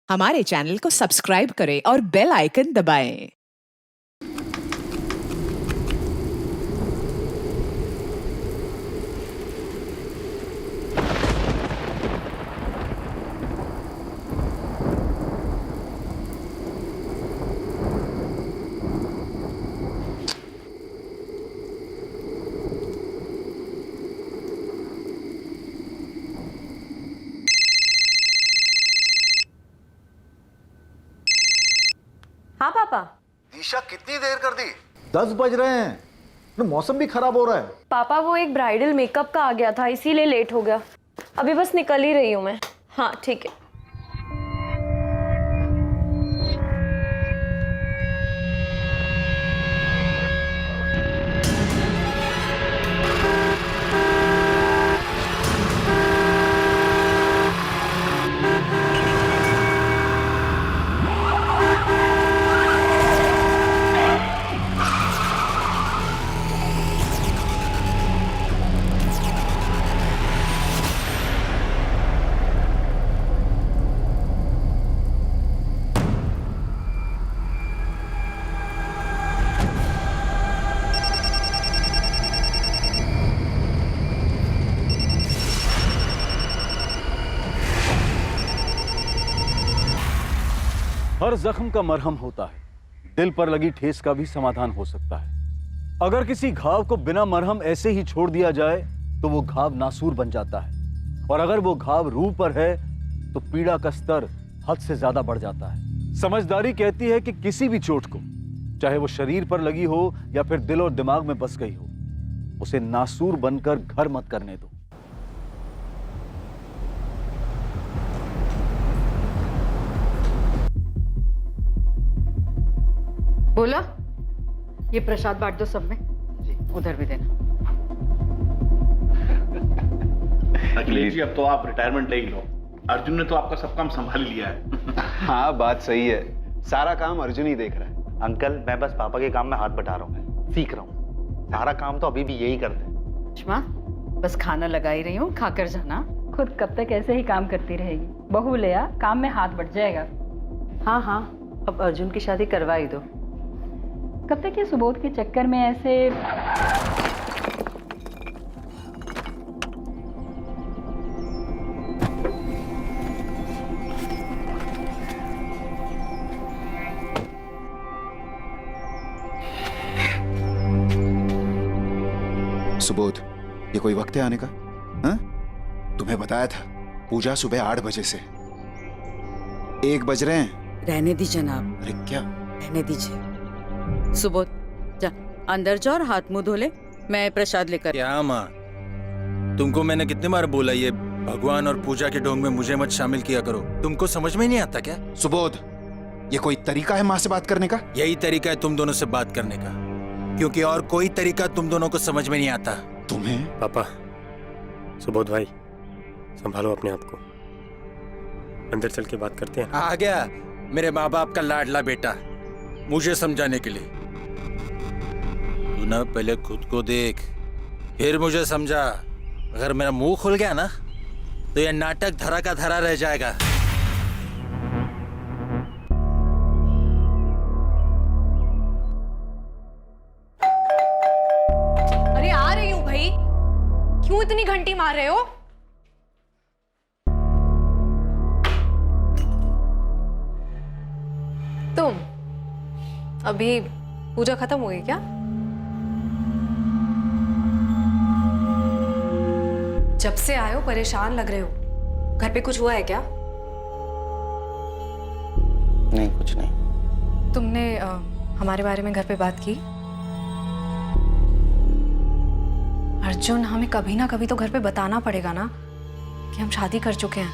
हमारे चैनल को सब्सक्राइब करें और बेल आइकन दबाएं। हाँ पापा। दिशा कितनी देर कर दी? 10 बज रहे हैं तो मौसम भी खराब हो रहा है। पापा वो एक ब्राइडल मेकअप का आ गया था इसीलिए लेट हो गया। अभी बस निकल ही रही हूँ मैं। हाँ ठीक है। हर जख्म का मरहम होता है, दिल पर लगी ठेस का भी समाधान हो सकता है। अगर किसी घाव को बिना मरहम ऐसे ही छोड़ दिया जाए तो वो घाव नासूर बन जाता है, और अगर वो घाव रूह पर है तो पीड़ा का स्तर हद से ज्यादा बढ़ जाता है। समझदारी कहती है कि किसी भी चोट को, चाहे वो शरीर पर लगी हो या फिर दिल और दिमाग में बस गई हो, उसे नासूर बनकर घर मत करने दो। बोला ये प्रसाद बांट दो सब में। जी उधर भी देना। अखिलेश जी अब तो आप रिटायरमेंट ले ही लो। अर्जुन ने तो आपका सब काम संभाल लिया है। हाँ बात सही है, सारा काम अर्जुन ही देख रहा है। अंकल मैं बस पापा के काम में हाथ बटा रहा हूँ, सीख रहा हूँ। सारा काम तो अभी भी यही करते हैं। सुषमा बस खाना लगा ही रही हूँ, खाकर जाना। खुद कब तक ऐसे ही काम करती रहेगी? बहू ले आ, काम में हाथ बढ़ जाएगा। हाँ हाँ अब अर्जुन की शादी करवा ही दो। कब तक ये सुबोध के चक्कर में ऐसे? सुबोध, ये कोई वक्त है आने का? हाँ? तुम्हें बताया था पूजा सुबह 8 बजे से। 1 बज रहे हैं। रहने दी जनाब। अरे क्या? रहने दीजिए। सुबोध जा अंदर जाओ और हाथ मुंह धो ले, मैं प्रसाद लेकर। क्या माँ, तुमको मैंने कितने बार बोला ये भगवान और पूजा के ढोंग में मुझे मत शामिल किया करो। तुमको समझ में नहीं आता क्या? सुबोध, ये कोई तरीका है माँ से बात करने का? यही तरीका है तुम दोनों से बात करने का, क्योंकि और कोई तरीका तुम दोनों को समझ में नहीं आता। तुम्हें? पापा, सुबोध भाई संभालो अपने आप को, अंदर चल के बात करते हैं। आ गया मेरे माँ बाप का लाडला बेटा मुझे समझाने के लिए। तू ना पहले खुद को देख फिर मुझे समझा। अगर मेरा मुंह खुल गया ना तो यह नाटक धरा का धरा रह जाएगा। अरे आ रही हूँ भाई, क्यों इतनी घंटी मार रहे हो? तुम अभी पूजा खत्म हो गई क्या? जब से आए हो परेशान लग रहे हो। घर पे कुछ हुआ है क्या? नहीं कुछ नहीं। तुमने हमारे बारे में घर पे बात की? अर्जुन, हमें कभी ना कभी तो घर पे बताना पड़ेगा ना कि हम शादी कर चुके हैं।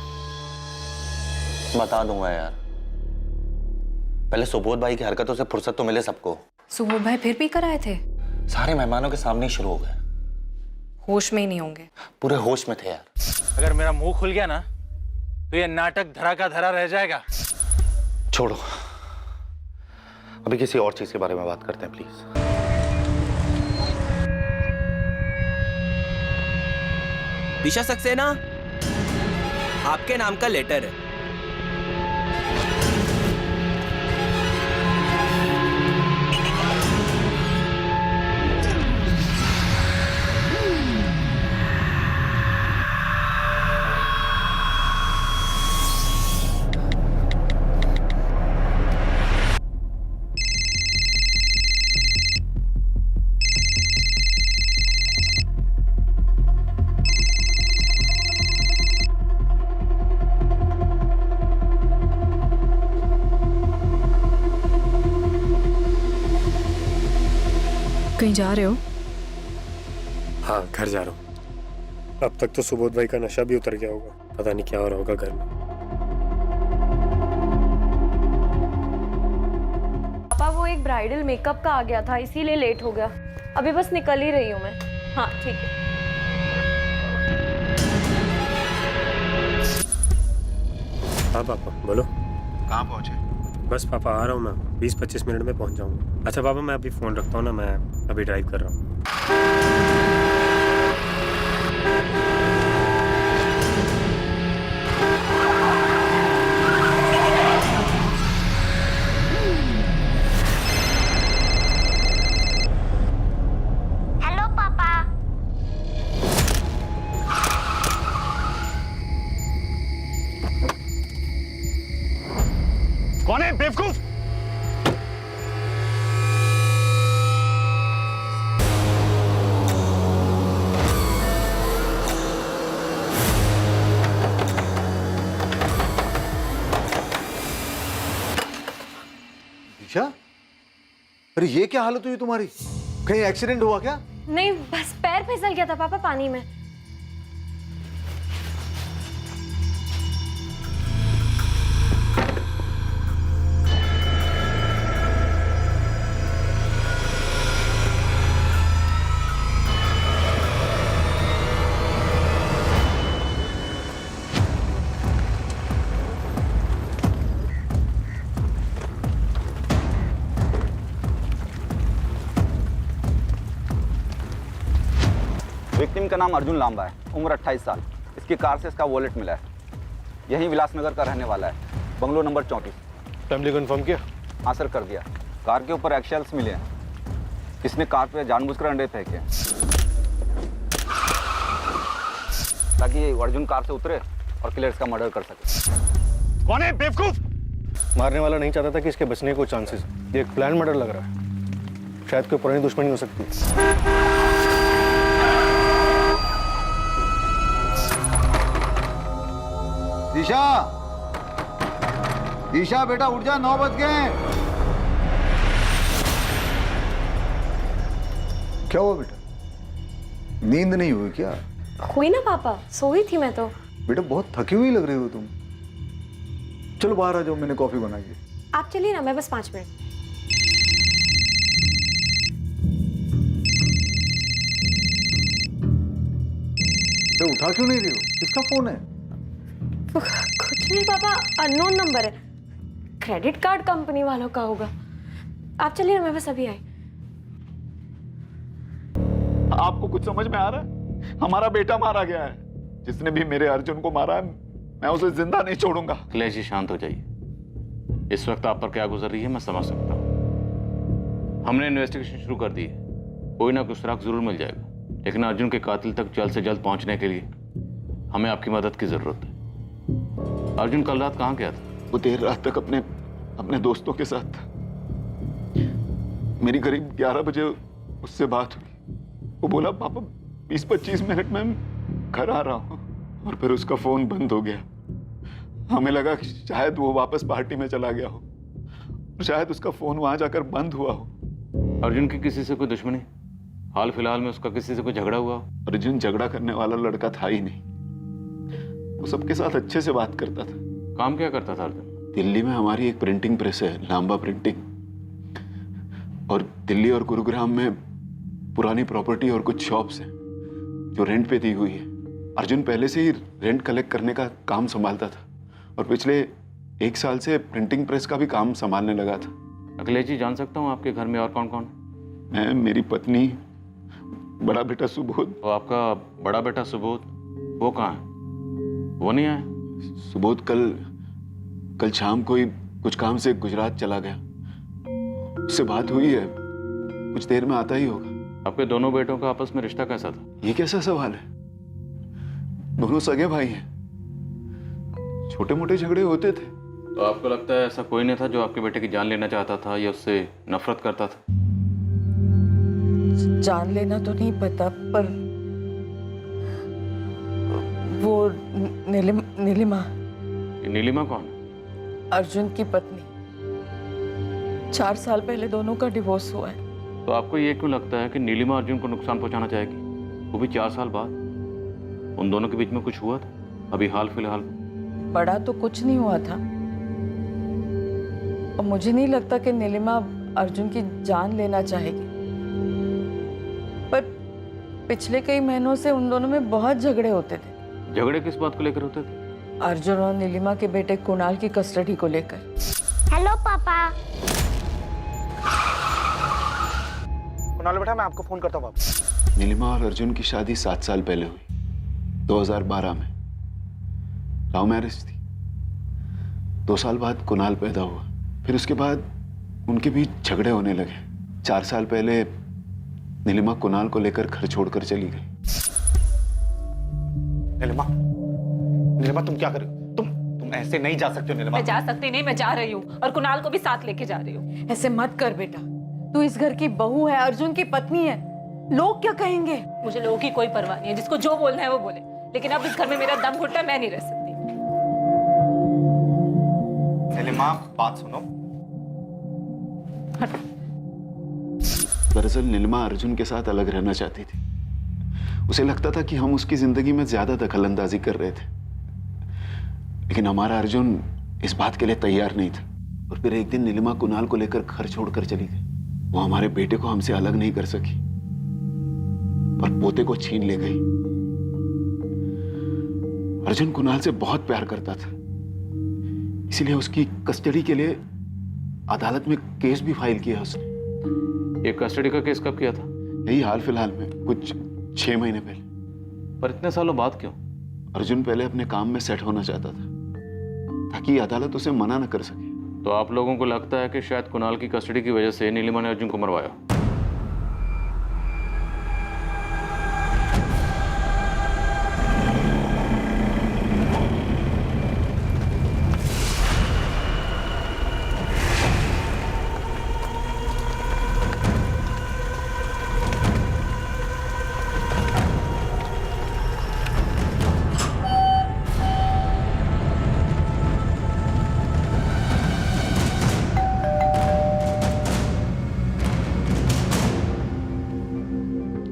बता दूंगा यार, पहले सुबोध भाई की हरकतों से फुर्सत तो मिले सबको। सुबोध भाई फिर भी कराए थे? सारे मेहमानों के सामने ही शुरू हो गए। होश में ही नहीं होंगे। पूरे होश में थे यार। अगर मेरा मुंह खुल गया ना तो यह नाटक धरा का धरा रह जाएगा। छोड़ो, अभी किसी और चीज के बारे में बात करते हैं प्लीज। दिशा सक्सेना, आपके नाम का लेटर है। कहीं जा रहे हो? हाँ, घर जा रहा हूँ। अब तक तो सुबोध भाई का नशा भी उतर गया होगा, पता नहीं क्या हो रहा होगा घर में। पापा वो एक ब्राइडल मेकअप का आ गया था, इसीलिए लेट हो गया। अभी बस निकल ही रही हूँ मैं। हाँ ठीक है। हाँ पापा बोलो। कहाँ पहुंचे? बस पापा आ रहा हूँ मैं, 20-25 मिनट में पहुँच जाऊँगा। अच्छा पापा मैं अभी फ़ोन रखता हूँ ना, मैं अभी ड्राइव कर रहा हूँ। हेलो पापा। कौन है बेवकूफ? दिशा, अरे ये क्या हालत हुई तुम्हारी? कहीं एक्सीडेंट हुआ क्या? नहीं, बस पैर फिसल गया था पापा पानी में। विक्टिम का नाम अर्जुन लांबा है, उम्र 28 साल। इसकी कार से इसका वॉलेट मिला है। यहीं विलासनगर का रहने वाला है, बंगलो नंबर 34। फैमिली कंफर्म किया? हाँ सर, कर दिया। कार के ऊपर एक्शेल्स मिले हैं। इसने कार पे जानबूझकर अंडे फेंके ताकि ये अर्जुन कार से उतरे और किलर्स का मर्डर कर सके। कौन है बेवकूफ? मारने वाला नहीं चाहता था कि इसके बचने को चांसेस। ये एक प्लान मर्डर लग रहा है, शायद कोई पुरानी दुश्मनी हो सकती है। दिशा, दिशा बेटा उठ जा, 9 बज गए। क्या हुआ बेटा? नींद नहीं हुई क्या? हुई ना पापा, सोई थी मैं तो। बेटा बहुत थकी हुई लग रही हो तुम। चलो बाहर आ जाओ, मैंने कॉफी बनाई है। आप चलिए ना, मैं बस 5 मिनट। तो उठा क्यों नहीं रही हो? किसका फोन है? कुछ नहीं पापा, अननोन नंबर है। क्रेडिट कार्ड कंपनी वालों का होगा। आप चलिए ना, मैं बस अभी आई। आपको कुछ समझ में आ रहा है? हमारा बेटा मारा गया है। जिसने भी मेरे अर्जुन को मारा है, मैं उसे जिंदा नहीं छोड़ूंगा। अखिलेश जी शांत हो जाइए। इस वक्त आप पर क्या गुजर रही है मैं समझ सकता हूँ। हमने इन्वेस्टिगेशन शुरू कर दी है, कोई ना कोई सुराग जरूर मिल जाएगा। लेकिन अर्जुन के कातिल तक जल्द से जल्द पहुंचने के लिए हमें आपकी मदद की जरूरत है। अर्जुन कल रात कहाँ गया था? वो देर रात तक अपने दोस्तों के साथ था। मेरी करीब 11 बजे उससे बात हुई। वो बोला पापा 20-25 मिनट में घर आ रहा हूँ, और फिर उसका फोन बंद हो गया। हमें लगा कि शायद वो वापस पार्टी में चला गया हो, और शायद उसका फोन वहां जाकर बंद हुआ हो। अर्जुन की किसी से कोई दुश्मनी? हाल फिलहाल में उसका किसी से कोई झगड़ा हुआ? अर्जुन झगड़ा करने वाला लड़का था ही नहीं। वो सबके साथ अच्छे से बात करता था। काम क्या करता था अर्जुन? दिल्ली में हमारी एक प्रिंटिंग प्रेस है, लांबा प्रिंटिंग। और दिल्ली और गुरुग्राम में पुरानी प्रॉपर्टी और कुछ शॉप्स हैं जो रेंट पे दी हुई है। अर्जुन पहले से ही रेंट कलेक्ट करने का काम संभालता था, और पिछले 1 साल से प्रिंटिंग प्रेस का भी काम संभालने लगा था। अखिलेश जी जान सकता हूँ आपके घर में और कौन कौन? मैं, मेरी पत्नी, बड़ा बेटा सुबोध। तो आपका बड़ा बेटा सुबोध वो कहाँ है? वो नहीं आया? सुबोध कल शाम कोई कुछ काम से गुजरात चला गया। उससे बात हुई है, कुछ देर में आता ही होगा। आपके दोनों बेटों का आपस में रिश्ता कैसा था? ये कैसा सवाल है? दोनों सगे भाई हैं। छोटे मोटे झगड़े होते थे। तो आपको लगता है ऐसा कोई नहीं था जो आपके बेटे की जान लेना चाहता था या उससे नफरत करता था? जान लेना तो नहीं पता, पर वो नीलिमा। ये नीलिमा कौन? अर्जुन की पत्नी। 4 साल पहले दोनों का डिवोर्स हुआ है। तो आपको ये क्यों लगता है कि नीलिमा अर्जुन को नुकसान पहुंचाना चाहेगी, वो भी 4 साल बाद? उन दोनों के बीच में कुछ हुआ था अभी हाल फिलहाल? बड़ा तो कुछ नहीं हुआ था, और मुझे नहीं लगता कि नीलिमा अर्जुन की जान लेना चाहेगी। पर पिछले कई महीनों से उन दोनों में बहुत झगड़े होते थे। झगड़े किस बात को लेकर होते थे? अर्जुन और नीलिमा के बेटे कुणाल की कस्टडी को लेकर। हेलो पापा। कुणाल बेटा, मैं आपको फोन करता हूँ वापस। नीलिमा और अर्जुन की शादी 7 साल पहले हुई, 2012 में। लव मैरिज थी। 2 साल बाद कुणाल पैदा हुआ, फिर उसके बाद उनके बीच झगड़े होने लगे। 4 साल पहले नीलिमा कुणाल को लेकर घर छोड़कर चली गई। नीलिमा तुम क्या कर रहे हो? तुम ऐसे नहीं जा सकते हो नीलिमा। मैं जा सकती नहीं, मैं जा रही हूँ और कुणाल को भी साथ लेके जा रही हूँ। ऐसे मत कर बेटा, तू इस घर की बहू है, अर्जुन की पत्नी है। लोग क्या कहेंगे? मुझे लोगों की कोई परवाह नहीं है, जिसको जो बोलना है वो बोले, लेकिन अब इस घर में मेरा दम घुटता है, मैं नहीं रह सकती। नीलिमा बात सुनो। दरअसल नीलिमा अर्जुन के साथ अलग रहना चाहती थी। उसे लगता था कि हम उसकी जिंदगी में ज्यादा दखलंदाजी कर रहे थे, लेकिन हमारा अर्जुन इस बात के लिए तैयार नहीं था। और फिर एक दिन नीलिमा कुणाल को लेकर घर छोड़कर चली गई। वो हमारे बेटे को हमसे अलग नहीं कर सकी, पर पोते को छीन ले गई। अर्जुन कुणाल से बहुत प्यार करता था, इसीलिए उसकी कस्टडी के लिए अदालत में केस भी फाइल किया उसने। ये कस्टडी का केस कब किया था? यही हाल फिलहाल में, कुछ 6 महीने पहले। पर इतने सालों बाद क्यों? अर्जुन पहले अपने काम में सेट होना चाहता था, ताकि अदालत उसे मना न कर सके। तो आप लोगों को लगता है कि शायद कुणाल की कस्टडी की वजह से नीलिमा ने अर्जुन को मरवाया?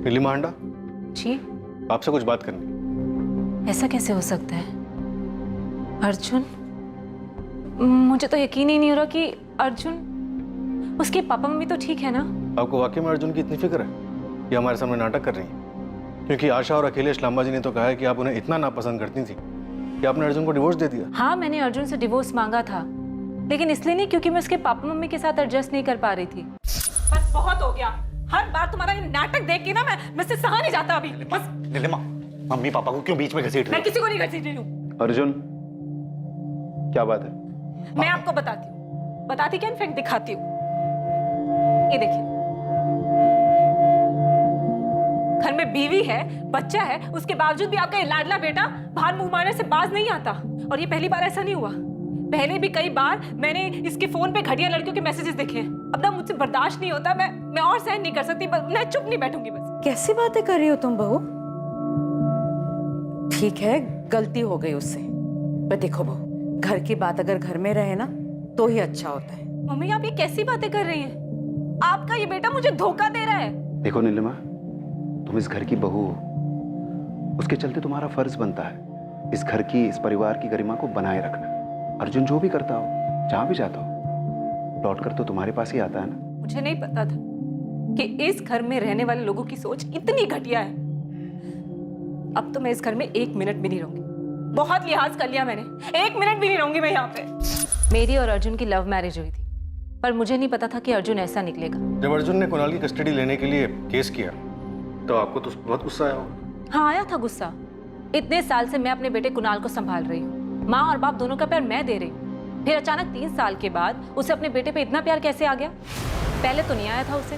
नीलिमा हांडा, जी, आपसे कुछ बात करनी। ऐसा कैसे हो सकता है? अर्जुन, मुझे तो यकीन ही नहीं हो रहा कि अर्जुन, उसके पापा मम्मी तो ठीक है ना? आपको वाकई में अर्जुन की इतनी फिक्र है कि हमारे सामने नाटक कर रही हैं? क्योंकि आशा और अखिलेश लांबा जी ने तो कहा है कि आप उन्हें इतना नापसंद करती थी कि आपने अर्जुन को डिवोर्स दे दिया। हाँ, मैंने अर्जुन से डिवोर्स मांगा था, लेकिन इसलिए नहीं क्योंकि मैं उसके पापा मम्मी के साथ एडजस्ट नहीं कर पा रही थी। बस बहुत हो गया, हर बार तुम्हारा ये नाटक देख के ना मैं से सहा नहीं जाता अभी। बस नीलिमा, मम्मी पापा को क्यों बीच में घसीट रही मैं हो? किसी को नहीं घसीट रही हूँ। अर्जुन, क्या बात है? मैं आपको बताती हूँ, बताती क्या, इनफैक्ट दिखाती हूँ। ये देखिए, घर में बीवी है, बच्चा है, उसके बावजूद भी आपका ये लाडला बेटा बाहर मुंह मारने से बाज नहीं आता। और ये पहली बार ऐसा नहीं हुआ, पहले भी कई बार मैंने इसके फोन पे घटिया लड़कियों के मैसेजेस देखे हैं। अब ना मुझसे बर्दाश्त नहीं होता, मैं और सहन नहीं कर सकती, मैं चुप नहीं बैठूंगी बस। कैसी बातें कर रही हो तुम बहू? ठीक है, गलती हो गई उससे, पर देखो बहू, घर की बात अगर घर में रहे ना तो ही अच्छा होता है। मम्मी, आप ये कैसी बातें कर रही हैं? आपका ये बेटा मुझे धोखा दे रहा है। देखो नीलिमा, तुम इस घर की बहू हो, उसके चलते तुम्हारा फर्ज बनता है इस घर की, इस परिवार की गरिमा को बनाए रखना। अर्जुन जो भी करता हो, जहां भी जाता हो, लौट कर तो तुम्हारे पास ही आता है ना। मुझे नहीं पता था कि इस घर में रहने वाले लोगों की सोच इतनी घटिया है। अब तो मैं इस घर में 1 मिनट भी नहीं रहूंगी। बहुत लिहाज कर लिया मैंने, 1 मिनट भी नहीं रहूंगी मैं यहाँ पे। मेरी और अर्जुन की लव मैरिज हुई थी, पर मुझे नहीं पता था कि अर्जुन ऐसा निकलेगा। जब अर्जुन ने कुणाल की कस्टडी लेने के लिए केस किया तो आपको तो बहुत गुस्सा आया होगा। हाँ, आया था गुस्सा। इतने साल से मैं अपने बेटे कुणाल को संभाल रही हूँ, माँ और बाप दोनों का प्यार मैं दे रही हूँ, फिर अचानक 3 साल के बाद उसे अपने बेटे पे इतना प्यार कैसे आ गया? पहले तो नहीं आया था उसे,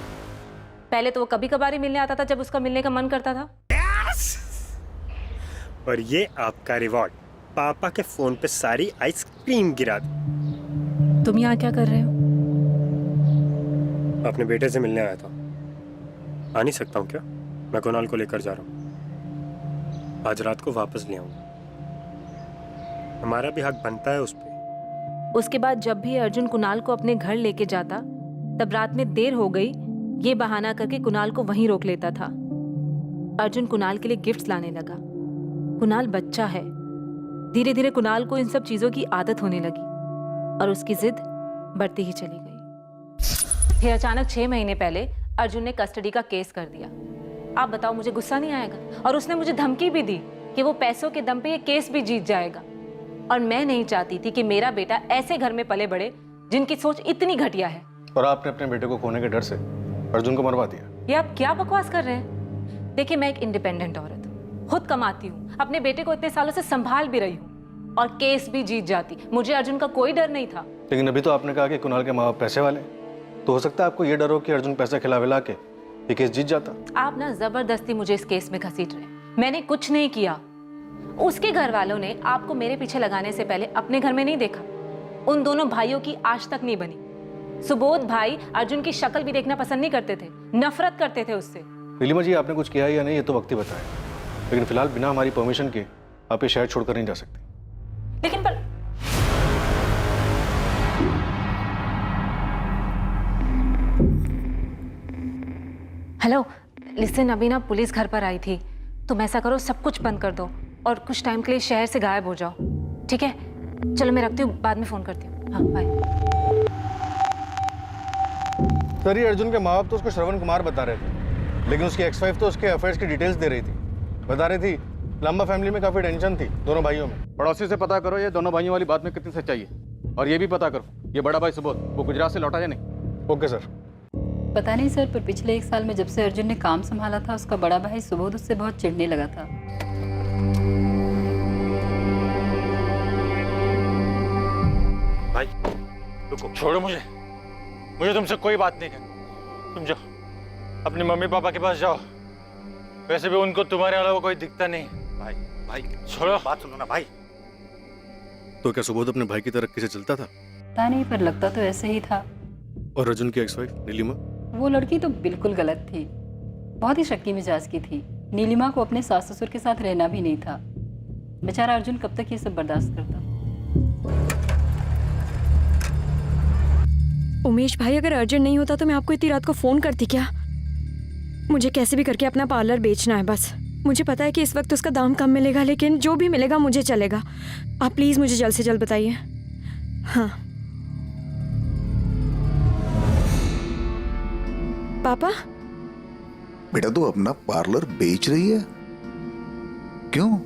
पहले तो वो कभी कभार ही मिलने आता था जब उसका मिलने का मन करता था। और ये आपका रिवॉर्ड, पापा के फोन पे सारी आइसक्रीम गिरा दी। तुम यहाँ क्या कर रहे हो? अपने बेटे से मिलने आया था। आ नहीं सकता हूँ क्या? मैं कुणाल को लेकर जा रहा हूँ, आज रात को वापस ले आऊंगा। हमारा भी हक बनता है उस पे। उसके बाद जब भी अर्जुन कुणाल को अपने घर लेके जाता, तब रात में देर हो गई ये बहाना करके कुणाल को वहीं रोक लेता था। अर्जुन कुणाल के लिए गिफ्ट्स लाने लगा। कुणाल बच्चा है। धीरे धीरे कुणाल को इन सब चीजों की आदत होने लगी और उसकी जिद बढ़ती ही चली गई। फिर अचानक 6 महीने पहले अर्जुन ने कस्टडी का केस कर दिया। आप बताओ, मुझे गुस्सा नहीं आएगा? और उसने मुझे धमकी भी दी कि वो पैसों के दम पे ये केस भी जीत जाएगा। और मैं नहीं चाहती थी कि मेरा बेटा ऐसे घर में पले बड़े जिनकी सोच इतनी घटिया है। और आपने अपने बेटे को खोने के डर से अर्जुन को मरवा दिया। ये आप क्या बकवास कर रहे हैं? देखिए, मैं एक इंडिपेंडेंट औरत हूँ, खुद कमाती हूँ, अपने बेटे को इतने सालों से संभाल भी रही हूँ और केस भी जीत जाती। मुझे अर्जुन का कोई डर नहीं था। लेकिन अभी तो आपने कहा कि कुणाल के माँ बाप पैसे वाले, तो हो सकता है आपको ये डर हो कि अर्जुन पैसे खिला विला के ये केस जीत जाता। आप ना जबरदस्ती मुझे इस केस में घसीट रहे हैं। मैंने कुछ नहीं किया। उसके घर वालों ने आपको मेरे पीछे लगाने से पहले अपने घर में नहीं देखा। उन दोनों भाइयों की आज तक नहीं बनी। सुबोध भाई अर्जुन की शक्ल भी देखना पसंद नहीं करते थे, नफरत करते थे उससे। नीलिमा जी, आपने कुछ किया या नहीं ये तो वक्त ही बताए, लेकिन फिलहाल बिना हमारी परमिशन के आप ये शहर छोड़कर नहीं जा सकते। लेकिन पर हेलो लिसन, अभी ना पुलिस घर पर आई थी। तुम ऐसा करो, सब कुछ बंद कर दो और कुछ टाइम के लिए शहर से गायब हो जाओ, ठीक है? चलो मैं रखती हूँ, बाद में फोन करती हूँ। हाँ, बाय। सर, ये अर्जुन के माँ बाप तो उसको श्रवण कुमार बता रहे थे, लेकिन उसकी एक्स वाइफ तो उसके अफेयर्स की डिटेल्स दे रही थी। बता रही थी लांबा फैमिली में काफी टेंशन थी दोनों भाइयों में। पड़ोसी से पता करो ये दोनों भाइयों वाली बात में कितनी सच्चाई है, और ये भी पता करो ये बड़ा भाई सुबोध वो गुजरात से लौटा या नहीं। Okay sir. पता नहीं सर, पर पिछले 1 साल में जब से अर्जुन ने काम संभाला था, उसका बड़ा भाई सुबोध उससे बहुत चिढ़ने लगा था। भाई रुको, छोड़ो मुझे तुमसे कोई बात नहीं करनी। तुम जाओ अपने मम्मी पापा के पास जाओ, वैसे भी उनको तुम्हारे अलावा कोई दिखता नहीं। भाई छोड़ो, बात सुनो ना भाई। तो क्या सुबोध अपने भाई की तरक्की से चलता था? पता नहीं, पर लगता तो ऐसे ही था। और अर्जुन की एक्स वाइफ नीलिमा? वो लड़की तो बिल्कुल गलत थी, बहुत ही शक्की मिजाज की थी। नीलिमा को अपने सास ससुर के साथ रहना भी नहीं था। बेचारा अर्जुन कब तक ये सब बर्दाश्त करता। उमेश भाई, अगर अर्जेंट नहीं होता तो मैं आपको इतनी रात को फोन करती क्या? मुझे कैसे भी करके अपना पार्लर बेचना है बस। मुझे पता है कि इस वक्त उसका दाम कम मिलेगा, लेकिन जो भी मिलेगा मुझे चलेगा। आप प्लीज मुझे जल्द से जल्द बताइए। हाँ पापा। बेटा तू अपना पार्लर बेच रही है? क्यों,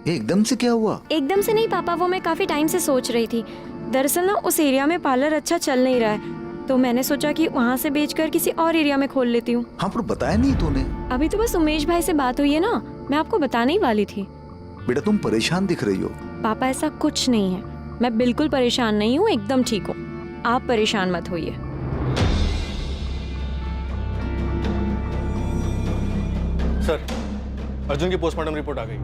ये एकदम से क्या हुआ? एकदम से नहीं पापा, वो मैं काफी टाइम से सोच रही थी। दरअसल ना उस एरिया में पार्लर अच्छा चल नहीं रहा है, तो मैंने सोचा कि वहाँ से बेचकर किसी और एरिया में खोल लेती हूँ। हाँ, पर बताया नहीं तूने। अभी तो बस उमेश भाई से बात हुई है ना, मैं आपको बताने ही वाली थी। बेटा तुम परेशान दिख रही हो। पापा ऐसा कुछ नहीं है, मैं बिल्कुल परेशान नहीं हूँ, एकदम ठीक हूँ। आप परेशान मत होइए। सर, अर्जुन की पोस्टमार्टम रिपोर्ट आ गई।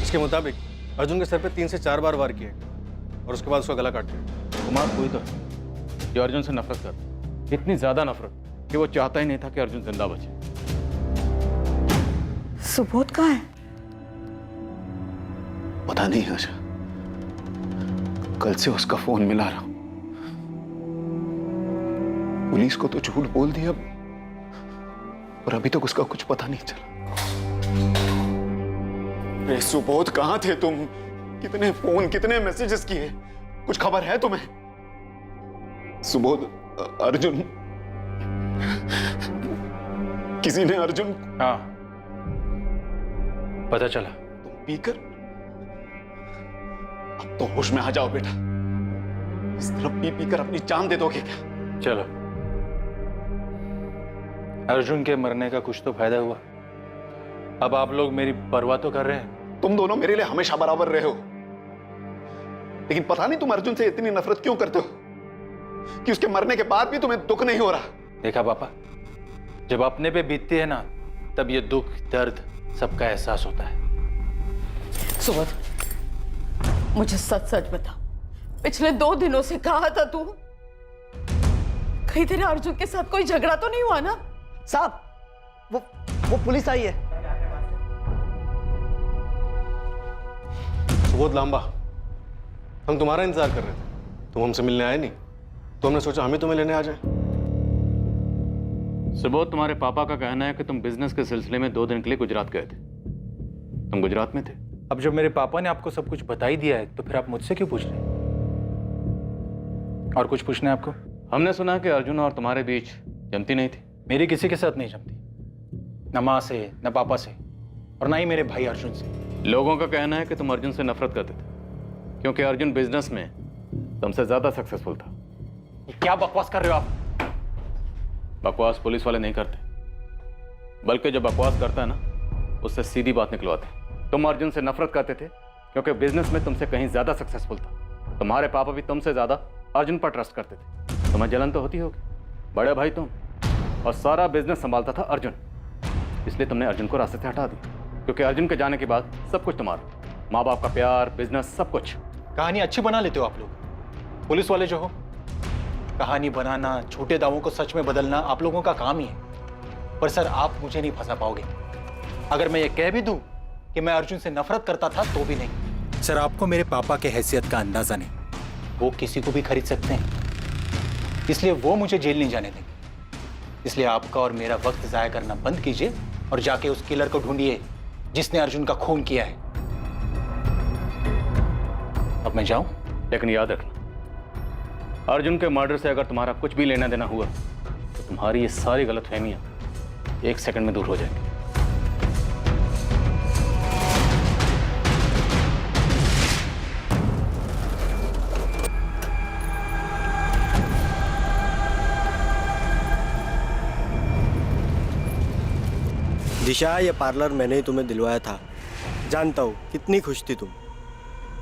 इसके मुताबिक अर्जुन के सर पे 3 से 4 बार वार किए और उसके बाद उसका गला काट दिया। कुमार कोई तो है जो अर्जुन से नफरत करता, इतनी ज्यादा नफरत कि वो चाहता ही नहीं था कि अर्जुन जिंदा बचे। सुबोध कहाँ है? पता नहीं आशा, कल से उसका फोन मिला रहा हूं। पुलिस को तो झूठ बोल दिया, पर अभी तक उसका कुछ पता नहीं चला। रे सुबोध, कहां थे तुम? कितने फोन, कितने मैसेजेस किए, कुछ खबर है तुम्हें? सुबोध, अर्जुन, किसी ने अर्जुन? हाँ पता चला। तुम पीकर? अब तो होश में आ जाओ बेटा। इस तरह पी कर अपनी जान दे दोगे क्या? चलो, अर्जुन के मरने का कुछ तो फायदा हुआ। अब आप लोग मेरी परवाह तो कर रहे हैं। तुम दोनों मेरे लिए हमेशा बराबर रहे हो, लेकिन पता नहीं तुम अर्जुन से इतनी नफरत क्यों करते हो कि उसके मरने के बाद भी तुम्हें दुख नहीं हो रहा। देखा पापा, जब अपने पे बीतती है ना, तब ये दुख दर्द सबका एहसास होता है। सुबोध, मुझे सच सच बता, पिछले 2 दिनों से कहा था तू? कहीं तेरे अर्जुन के साथ कोई झगड़ा तो नहीं हुआ ना? साहब, वो पुलिस आई है। सुबोध लांबा, हम तुम्हारा इंतजार कर रहे थे, तुम हमसे मिलने आए नहीं, तो हमने सोचा हम ही तुम्हें लेने आ जाए। सुबोध, तुम्हारे पापा का कहना है कि तुम बिजनेस के सिलसिले में 2 दिन के लिए गुजरात गए थे। तुम गुजरात में थे? अब जब मेरे पापा ने आपको सब कुछ बता ही दिया है तो फिर आप मुझसे क्यों पूछ रहे हैं? और कुछ पूछना है आपको? हमने सुना कि अर्जुन और तुम्हारे बीच जमती नहीं थी। मेरी किसी के साथ नहीं जमती, न माँ से, न पापा से, और ना ही मेरे भाई अर्जुन से। लोगों का कहना है कि तुम अर्जुन से नफरत करते थे क्योंकि अर्जुन बिजनेस में तुमसे ज्यादा सक्सेसफुल था। क्या बकवास कर रहे हो आप? बकवास पुलिस वाले नहीं करते, बल्कि जो बकवास करता है ना, उससे सीधी बात निकलवाते। तुम अर्जुन से नफरत करते थे क्योंकि बिजनेस में तुमसे कहीं ज्यादा सक्सेसफुल था। तुम्हारे पापा भी तुमसे ज्यादा अर्जुन पर ट्रस्ट करते थे। तुम्हें जलन तो होती होगी, बड़े भाई तुम, और सारा बिजनेस संभालता था अर्जुन, इसलिए तुमने अर्जुन को रास्ते से हटा दिया। क्योंकि अर्जुन के जाने के बाद सब कुछ तुम्हारा, माँ बाप का प्यार, बिजनेस, सब कुछ। कहानी अच्छी बना लेते हो आप लोग, पुलिस वाले जो हो। कहानी बनाना, छोटे दावों को सच में बदलना आप लोगों का काम ही है। पर सर, आप मुझे नहीं फंसा पाओगे। अगर मैं ये कह भी दूं कि मैं अर्जुन से नफरत करता था तो भी नहीं। सर, आपको मेरे पापा के हैसियत का अंदाजा नहीं। वो किसी को भी खरीद सकते हैं, इसलिए वो मुझे जेल नहीं जाने देंगे। इसलिए आपका और मेरा वक्त जाया करना बंद कीजिए और जाके उस किलर को ढूंढिए जिसने अर्जुन का खून किया है। अब मैं जाऊं? लेकिन याद रखना, अर्जुन के मर्डर से अगर तुम्हारा कुछ भी लेना देना हुआ तो तुम्हारी ये सारी गलतफहमियां 1 सेकंड में दूर हो जाएंगी। दिशा, ये पार्लर मैंने ही तुम्हें दिलवाया था। जानता हूँ कितनी खुश थी तुम,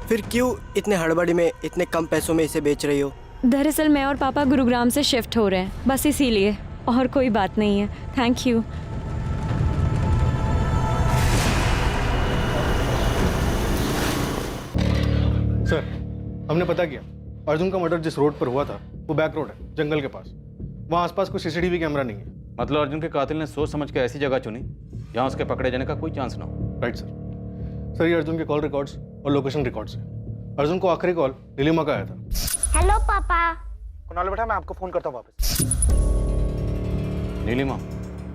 फिर क्यों इतने हड़बड़ी में इतने कम पैसों में इसे बेच रही हो? दरअसल मैं और पापा गुरुग्राम से शिफ्ट हो रहे हैं, बस इसीलिए, और कोई बात नहीं है। Thank you. सर, हमने पता किया, अर्जुन का मर्डर जिस रोड पर हुआ था वो बैक रोड है, जंगल के पास। वहाँ आसपास कोई सीसीटीवी कैमरा नहीं है। मतलब अर्जुन के कातिल ने सोच समझ के ऐसी जगह चुनी जहाँ उसके पकड़े जाने का कोई चांस ना हो। Right sir. सर, ये अर्जुन के कॉल रिकॉर्ड्स और लोकेशन रिकॉर्ड्स हैं। अर्जुन को आखिरी कॉल नीलिमा का आया था। हेलो पापा। कुणाल बेटा, मैं आपको फोन करता हूँ वापस। नीलिमा,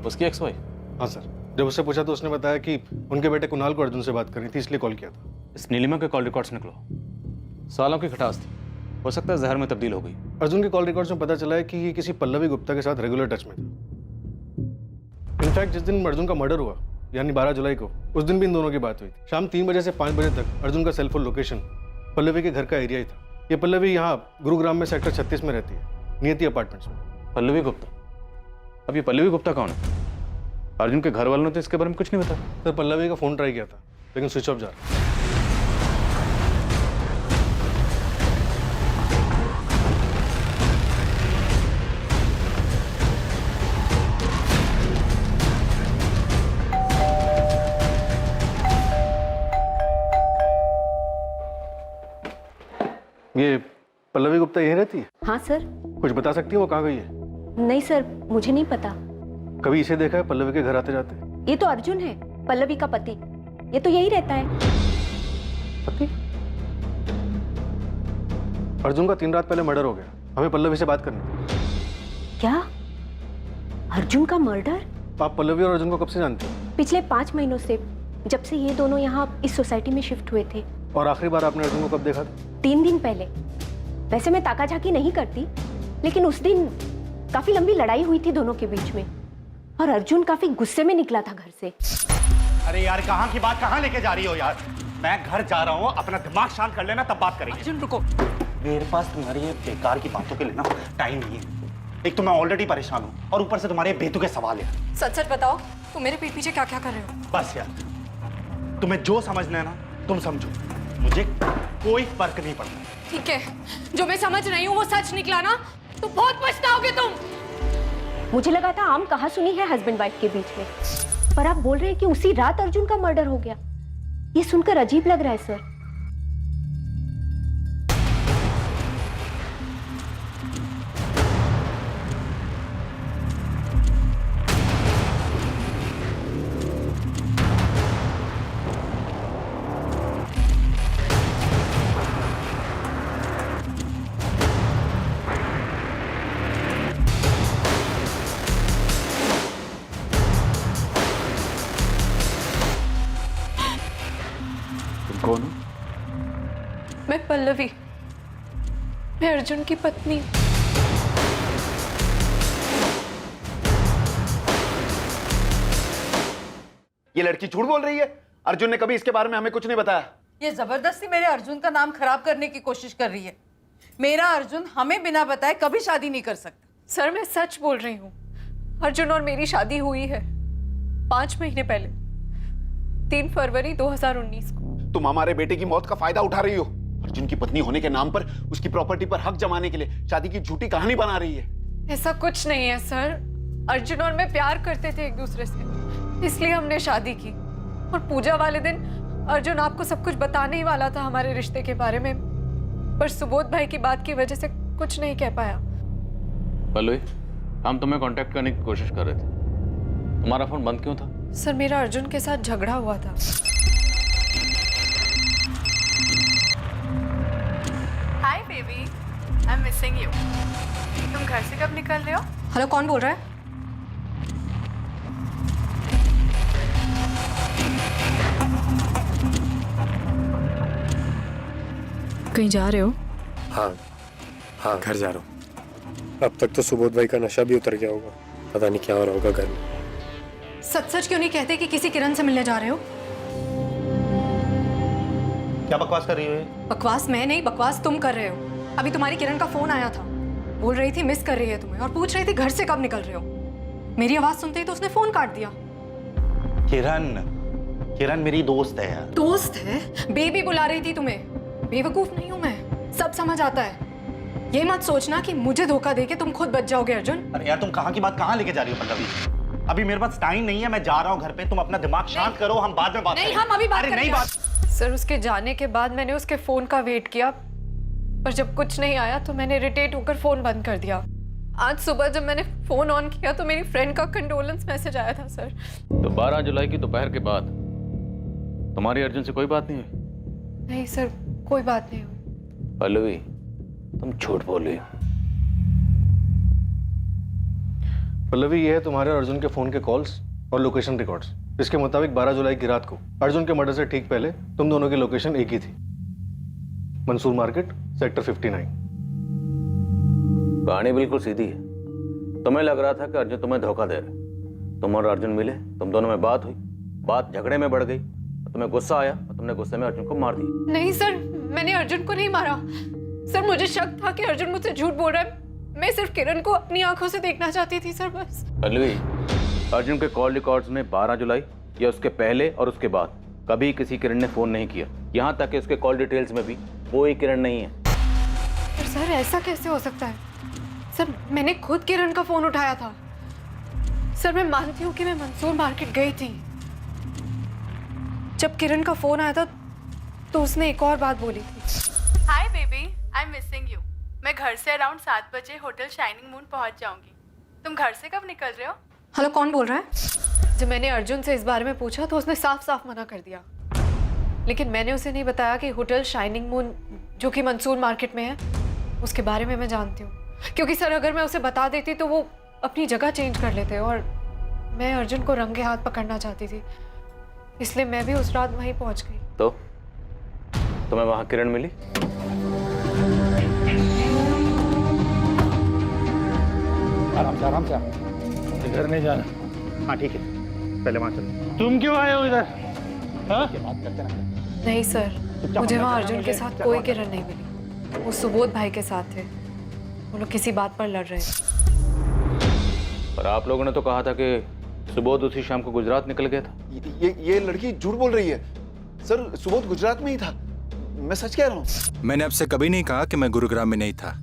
उसकी एक्स वाइफ? हाँ सर, जब उससे पूछा तो उसने बताया कि उनके बेटे कुणाल को अर्जुन से बात करनी थी, इसलिए कॉल किया था। इस नीलिमा के कॉल रिकॉर्ड्स निकलो, सालों की खटास थी, हो सकता है जहर में तब्दील हो गई। अर्जुन के कॉल रिकॉर्ड्स में पता चला है कि ये किसी पल्लवी गुप्ता के साथ रेगुलर टच में था। इनफैक्ट जिस दिन अर्जुन का मर्डर हुआ, यानी 12 जुलाई को, उस दिन भी इन दोनों की बात हुई थी। शाम 3 बजे से 5 बजे तक अर्जुन का सेलफोन लोकेशन पल्लवी के घर का एरिया ही था। ये पल्लवी यहाँ गुरुग्राम में सेक्टर 36 में रहती है, नियति अपार्टमेंट्स में। पल्लवी गुप्ता? अब ये पल्लवी गुप्ता कौन है? अर्जुन के घर वालों ने तो इसके बारे में कुछ नहीं बताया। सर, पल्लवी का फोन ट्राई किया था लेकिन स्विच ऑफ जा रहा। ये पल्लवी गुप्ता यहीं रहती है? हाँ सर। कुछ बता सकती है वो कहाँ गई है? नहीं सर, मुझे नहीं पता। कभी इसे देखा है पल्लवी के घर आते जाते? ये तो अर्जुन है, पल्लवी का पति। ये तो यही रहता है। पति? अर्जुन का 3 रात पहले मर्डर हो गया, हमें पल्लवी से बात करनी थी। क्या? अर्जुन का मर्डर? आप पल्लवी और अर्जुन को कब से जानते हो? पिछले 5 महीनों से, जब से ये दोनों यहाँ इस सोसाइटी में शिफ्ट हुए थे। और आखिरी बार आपने अर्जुन को कब देखा था? 3 दिन पहले। वैसे मैं ताका झाकी नहीं करती, लेकिन उस दिन काफी लंबी लड़ाई हुई थी दोनों के बीच में, और अर्जुन काफी गुस्से में निकला था घर से। अरे यार, कहाँ की बात कहाँ लेके जा रही हो यार? मैं घर जा रहा हूँ, अपना दिमाग शांत कर लेना, तब बात करेंगे। अर्जुन रुको। मेरे पास तुम्हारी ये बेकार की बातों के लिए ना टाइम नहीं है। एक तो मैं ऑलरेडी परेशान हूँ और ऊपर से तुम्हारे बेतुके सवाल है। सच सच बताओ, तुम मेरे पीठ पीछे क्या क्या कर रहे हो? बस यार, तुम्हें जो समझना है ना तुम समझो, मुझे कोई फर्क नहीं पड़ता। ठीक है, जो मैं समझ रही हूँ वो सच निकला ना तो बहुत पछताओगे तुम। मुझे लगा था आम कहा सुनी है हस्बैंड वाइफ के बीच में, पर आप बोल रहे हैं कि उसी रात अर्जुन का मर्डर हो गया। ये सुनकर अजीब लग रहा है सर। पल्लवी, मैं अर्जुन की पत्नी हूँ। ये लड़की झूठ बोल रही है। अर्जुन ने कभी इसके बारे में हमें कुछ नहीं बताया। ये जबरदस्ती मेरे अर्जुन का नाम खराब करने की कोशिश कर रही है। मेरा अर्जुन हमें बिना बताए कभी शादी नहीं कर सकता। सर मैं सच बोल रही हूँ, अर्जुन और मेरी शादी हुई है 5 महीने पहले, 3 फरवरी 2019 को। तुम हमारे बेटे की मौत का फायदा उठा रही हो। अर्जुन की पत्नी होने के नाम पर उसकी प्रॉपर्टी पर हक जमाने के लिए शादी की झूठी कहानी बना रही है। ऐसा कुछ नहीं है सर, अर्जुन और मैं प्यार करते थे एक दूसरे से, इसलिए हमने शादी की। और पूजा वाले दिन अर्जुन आपको सब कुछ बताने ही वाला था हमारे रिश्ते के बारे में, पर सुबोध भाई की बात की वजह से कुछ नहीं कह पाया। पल्लवी, हम तुम्हें कांटेक्ट करने की कोशिश कर रहे थे, तुम्हारा फोन बंद क्यों था? सर मेरा अर्जुन के साथ झगड़ा हुआ था। Hi baby, I am missing you. तुम घर से कब निकल रहे हो? हेलो, कौन बोल रहा है? कहीं जा रहे हो? हाँ घर जा रहा हूँ। अब तक तो सुबोध भाई का नशा भी उतर गया होगा, पता नहीं क्या हो रहा होगा घर में। सच सच क्यों नहीं कहते कि किसी किरण से मिलने जा रहे हो? क्या बकवास कर रही हो ये? बकवास मैं नहीं, बकवास तुम कर रहे हो। अभी तुम्हारी किरण का फोन आया था, बोल रही थी मिस कर रही है तुम्हें और पूछ रही थी घर से कब निकल रहे हो। मेरी आवाज सुनते ही तो उसने फोन काट दिया। किरण मेरी दोस्त है यार। दोस्त है? बेबी बुला रही थी तुम्हें। बेवकूफ नहीं हूं मैं, सब समझ आता है। ये मत सोचना कि मुझे धोखा देके तुम खुद बच जाओगे अर्जुन। अरे यार, तुम कहाँ की बात कहाँ लेके जा रही हो पल्लवी? अभी मेरे पास टाइम नहीं है, मैं जा रहा हूँ घर पे। तुम अपना दिमाग शांत करो, हम बाद में बात नहीं, करेंगे। हम अभी बात नहीं बात। सर उसके जाने के बाद मैंने उसके फोन का वेट किया, पर जब कुछ नहीं आया तो मैंने इरिटेट होकर फोन बंद कर दिया। आज सुबह जब मैंने फोन ऑन किया तो मेरी फ्रेंड का कंडोलेंस मैसेज आया था सर। तो 12 जुलाई की दोपहर के बाद तुम्हारी अर्जुन से कोई बात नहीं हुई? नहीं सर, कोई बात नहीं हुई। पल्लवी, तुम झूठ बोल रही हो। पल्लवी, ये है तुम्हारे और अर्जुन के फोन के कॉल्स और लोकेशन रिकॉर्ड्स। इसके मुताबिक 12 जुलाई की रात को अर्जुन के मर्डर से ठीक पहले तुम दोनों की लोकेशन एक ही थी, मंसूर मार्केट, सेक्टर 59। कहानी बिल्कुल सीधी है। तुम्हें लग रहा था कि अर्जुन तुम्हें धोखा दे रहे। तुम और अर्जुन मिले, तुम दोनों में बात हुई, बात झगड़े में बढ़ गई, तुम्हें गुस्सा आया और तुमने गुस्से में अर्जुन को मार दिया। नहीं सर, मैंने अर्जुन को नहीं मारा। सर मुझे शक था कि अर्जुन मुझसे झूठ बोल रहा है। मैं सिर्फ किरण को अपनी आंखों से देखना चाहती थी सर, बस। पल्लवी, अर्जुन के कॉल रिकॉर्ड्स में 12 जुलाई या उसके पहले और उसके बाद कभी किसी किरण ने फोन नहीं किया। यहाँ तक कि उसके कॉल डिटेल्स में भी कोई किरण नहीं है। पर सर ऐसा कैसे हो सकता है? सर मैंने खुद किरण का फोन उठाया था। सर मैं मानती हूँ कि मैं मंसूर मार्केट गई थी। जब किरण का फोन आया था तो उसने एक और बात बोली थी। Hi baby, I am missing you. मैं घर से अराउंड 7 बजे होटल शाइनिंग मून पहुंच जाऊंगी। तुम घर से कब निकल रहे हो? हेलो, कौन बोल रहा है? जब मैंने अर्जुन से इस बारे में पूछा तो उसने साफ साफ मना कर दिया, लेकिन मैंने उसे नहीं बताया कि होटल शाइनिंग मून जो कि मंसूर मार्केट में है उसके बारे में मैं जानती हूँ। क्योंकि सर अगर मैं उसे बता देती तो वो अपनी जगह चेंज कर लेते और मैं अर्जुन को रंगे हाथ पकड़ना चाहती थी, इसलिए मैं भी उस रात वहीं पहुंच गई। तो तुम्हें वहां किरण मिली? आराम से घर नहीं जाना। हाँ ठीक है, पहले वहां चलो। तुम क्यों आए हो इधर? बात करते ना। नहीं सर, मुझे वहाँ अर्जुन के साथ कोई किरण नहीं मिली। वो सुबोध भाई के साथ थे, वो लोग किसी बात पर लड़ रहे थे। पर आप लोगों ने तो कहा था कि सुबोध उसी शाम को गुजरात निकल गया था। ये लड़की झूठ बोल रही है सर। सुबोध गुजरात में ही था, मैं सच कह रहा हूँ। मैंने आपसे कभी नहीं कहा कि मैं गुरुग्राम में नहीं था।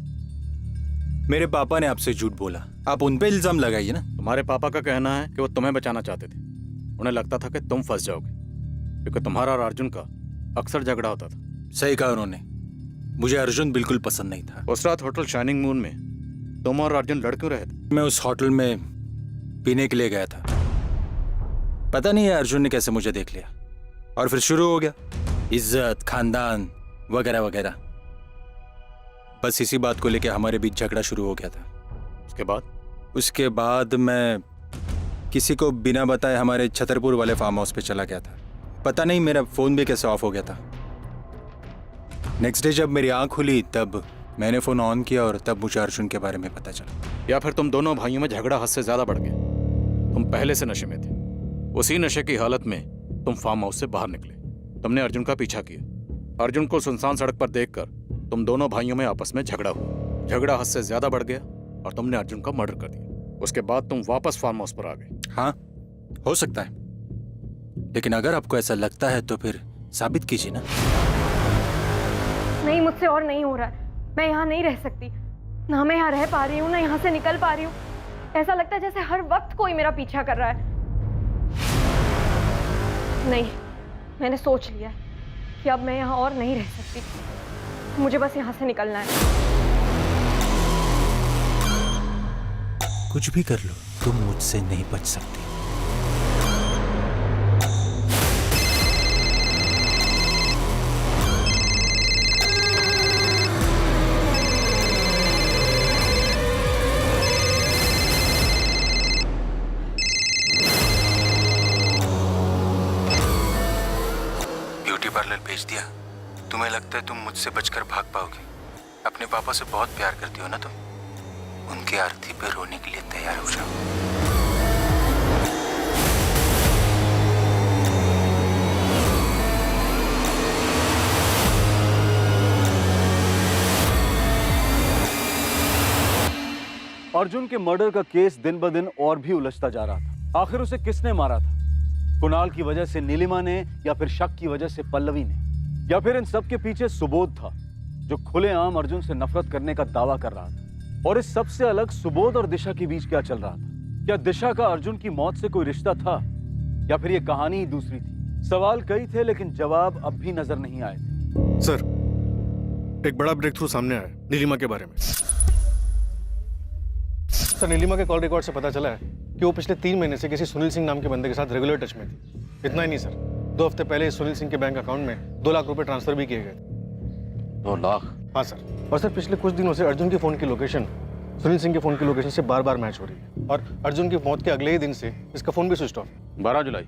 मेरे पापा ने आपसे झूठ बोला, आप उन पे इल्जाम लगाइए ना। तुम्हारे पापा का कहना है कि वो तुम्हें बचाना चाहते थे। उन्हें लगता था कि तुम फंस जाओगे, क्योंकि तुम्हारा और अर्जुन का अक्सर झगड़ा होता था। सही कहा उन्होंने, मुझे अर्जुन बिल्कुल पसंद नहीं था। उस रात होटल शाइनिंग मून में तुम और अर्जुन लड़ क्यों रहे थे? मैं उस होटल में पीने के लिए गया था। पता नहीं है अर्जुन ने कैसे मुझे देख लिया और फिर शुरू हो गया इज्जत, खानदान वगैरह वगैरह। बस इसी बात को लेकर हमारे बीच झगड़ा शुरू हो गया था। उसके बाद मैं किसी को बिना बताए हमारे छतरपुर वाले फार्म हाउस पे चला गया था। पता नहीं मेरा फोन भी कैसे ऑफ हो गया था। नेक्स्ट डे जब मेरी आंख खुली तब मैंने फ़ोन ऑन किया और तब मुझे अर्जुन के बारे में पता चला। या फिर तुम दोनों भाइयों में झगड़ा हद से ज्यादा बढ़ गया? तुम पहले से नशे में थे, उसी नशे की हालत में तुम फार्म हाउस से बाहर निकले। तुमने अर्जुन का पीछा किया। अर्जुन को सुनसान सड़क पर देखकर तुम दोनों भाइयों में आपस में झगड़ा हुआ। झगड़ा हद से ज्यादा बढ़ गया और तुमने अर्जुन का मर्डर कर दिया। उसके बाद तुम वापस फार्म हाउस पर आ गए। हाँ, हो सकता है, लेकिन अगर आपको ऐसा लगता है तो फिर साबित कीजिए ना। नहीं, मुझसे और नहीं हो रहा है। मैं यहाँ नहीं रह सकती। ना मैं यहाँ रह पा रही हूँ, ना यहाँ से निकल पा रही हूँ। ऐसा लगता है जैसे हर वक्त कोई मेरा पीछा कर रहा है। नहीं, मैंने सोच लिया है कि अब मैं यहाँ और नहीं रह सकती। मुझे बस यहाँ से निकलना है। कुछ भी कर लो, तुम मुझसे नहीं बच सकती। ब्यूटी पार्लर भेज दिया। तुम्हें लगता है तुम मुझसे बचकर भाग पाओगे? अपने पापा से बहुत प्यार करती हो ना तुम? उनकी आरती पे रोने के लिए तैयार हो जाओ। अर्जुन के मर्डर का केस दिन ब दिन और भी उलझता जा रहा था। आखिर उसे किसने मारा था? कुणाल की वजह से नीलिमा ने, या फिर शक की वजह से पल्लवी ने, या फिर इन सब के पीछे सुबोध था जो खुलेआम अर्जुन से नफरत करने का दावा कर रहा था। और इस सबसे अलग सुबोध और दिशा के बीच क्या चल रहा था? क्या दिशा का अर्जुन की मौत से कोई रिश्ता था, या फिर ये कहानी ही दूसरी थी? सवाल कई थे लेकिन जवाब अब भी नजर नहीं आए थे। सर, एक बड़ा ब्रेक थ्रू सामने आया नीलिमा के बारे में। सर, नीलिमा के कॉल रिकॉर्ड से पता चला है कि वो पिछले 3 महीने से किसी सुनील सिंह नाम के बंदे के साथ रेगुलर टच में थी। इतना ही नहीं सर, 2 हफ्ते पहले सुनील सिंह के बैंक अकाउंट में 2 लाख रुपए ट्रांसफर भी किए गए थे। 2 लाख? हाँ सर। और सर, पिछले कुछ दिनों से अर्जुन के फोन की लोकेशन सुनील सिंह के फोन की लोकेशन से बार-बार मैच हो रही है। और अर्जुन की मौत के अगले ही दिन से इसका फोन भी स्विच ऑफ। 12 जुलाई,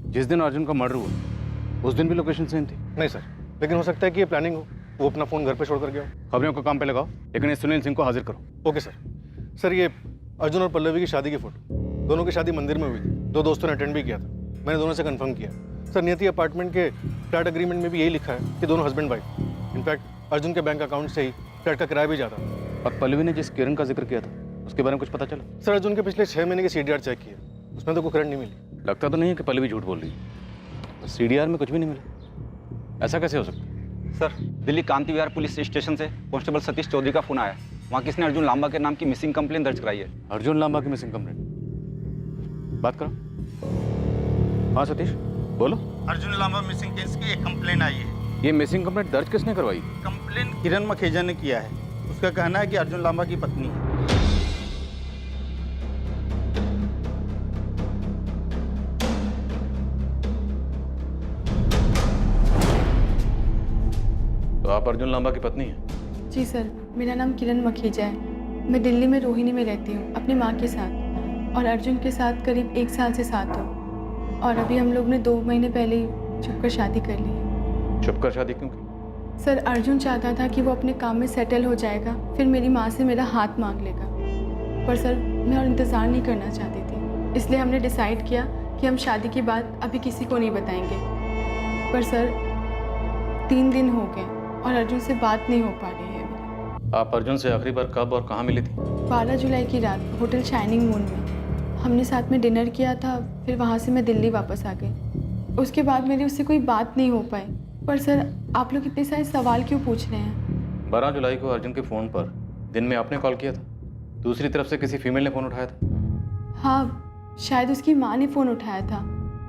जिस दिन अर्जुन का मर्डर हुआ, उस दिन भी लोकेशन सेम थी? नहीं सर, लेकिन हो सकता है कि ये प्लानिंग हो। वो अपना फोन घर पे छोड़कर गया हो। खबरों को काम पे लगाओ, लेकिन इस सुनील सिंह को हाजिर करो। Okay sir. सर, ये अर्जुन और पल्लवी की शादी की फोटो, दोनों की शादी मंदिर में हुई थी। 2 दोस्तों ने अटेंड भी किया था। मैंने दोनों से कंफर्म किया। सर, नियति अपार्टमेंट के फ्लैट एग्रीमेंट में भी यही लिखा है कि दोनों हस्बैंड वाइफ। इनफैक्ट अर्जुन के बैंक अकाउंट से ही फ्लैट का किराया भी जाता था। और पल्लवी ने जिस किरण का जिक्र किया था, उसके बारे में कुछ पता चला? सर, अर्जुन के पिछले 6 महीने के CDR चेक किए, उसमें तो कोई करंट नहीं मिली। लगता तो नहीं है कि पल्लवी झूठ बोल रही है। CDR में कुछ भी नहीं मिला, ऐसा कैसे हो सकता है? सर, दिल्ली कांति विहार पुलिस स्टेशन से कांस्टेबल सतीश चौधरी का फोन आया। वहाँ किसने अर्जुन लांबा के नाम की मिसिंग कंप्लेन दर्ज कराई है। अर्जुन लांबा की मिसिंग कंप्लेन? बात करो। हाँ सतीश, बोलो। अर्जुन लांबा मिसिंग केस की एक कंप्लेन आई है। ये मिसिंग कंप्लेंट दर्ज किसने करवाई? कंप्लेन किरण मखेजा ने किया है। उसका कहना है कि अर्जुन लांबा की पत्नी है। तो आप अर्जुन लांबा की पत्नी हैं? जी सर, मेरा नाम किरण मखेजा है। मैं दिल्ली में रोहिणी में रहती हूँ अपनी माँ के साथ, और अर्जुन के साथ करीब 1 साल से साथ हूँ। और अभी हम लोग ने 2 महीने पहले ही छुपकर शादी कर ली है। छुपकर शादी क्यों की? सर, अर्जुन चाहता था कि वो अपने काम में सेटल हो जाएगा, फिर मेरी माँ से मेरा हाथ मांग लेगा। पर सर, मैं और इंतज़ार नहीं करना चाहती थी, इसलिए हमने डिसाइड किया कि हम शादी की बात अभी किसी को नहीं बताएंगे। पर सर, 3 दिन हो गए और अर्जुन से बात नहीं हो पा रही है मेरी। आप अर्जुन से आखिरी बार कब और कहाँ मिली थी? 12 जुलाई की रात होटल शाइनिंग मून में। हमने साथ में डिनर किया था, फिर वहाँ से मैं दिल्ली वापस आ गई। उसके बाद मेरी उससे कोई बात नहीं हो पाई। पर सर, आप लोग इतने सारे सवाल क्यों पूछ रहे हैं? 12 जुलाई को अर्जुन के फ़ोन पर दिन में आपने कॉल किया था, दूसरी तरफ से किसी फीमेल ने फ़ोन उठाया था? हाँ, शायद उसकी माँ ने फ़ोन उठाया था,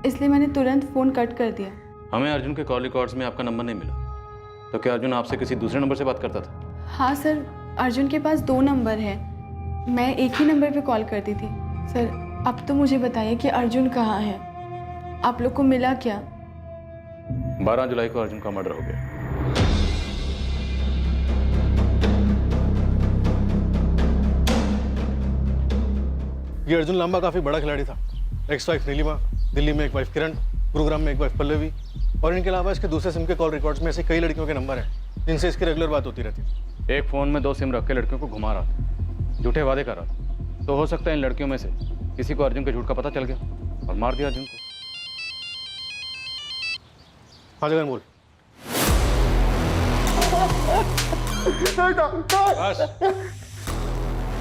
इसलिए मैंने तुरंत फ़ोन कट कर दिया। हमें अर्जुन के कॉल रिकॉर्ड्स में आपका नंबर नहीं मिला, तो क्या अर्जुन आपसे किसी दूसरे नंबर से बात करता था? हाँ सर, अर्जुन के पास 2 नंबर है, मैं एक ही नंबर पे कॉल करती थी। सर, अब तो मुझे बताइए कि अर्जुन कहाँ है? आप लोग को मिला क्या? 12 जुलाई को अर्जुन का मर्डर हो गया। ये अर्जुन लांबा काफी बड़ा खिलाड़ी था। एक्स वाइफ नीलिमा, दिल्ली में एक वाइफ किरण, गुरुग्राम में एक वाइफ पल्लवी, और इनके अलावा इसके दूसरे सिम के कॉल रिकॉर्ड्स में ऐसी कई लड़कियों के नंबर हैं जिनसे इसकी रेगुलर बात होती रहती है। एक फ़ोन में 2 सिम रख के लड़कियों को घुमा रहा था, झूठे वादे कर रहा था। तो हो सकता है इन लड़कियों में से किसी को अर्जुन के झूठ का पता चल गया और मार दिया अर्जुन को। हाँ जगन बोल।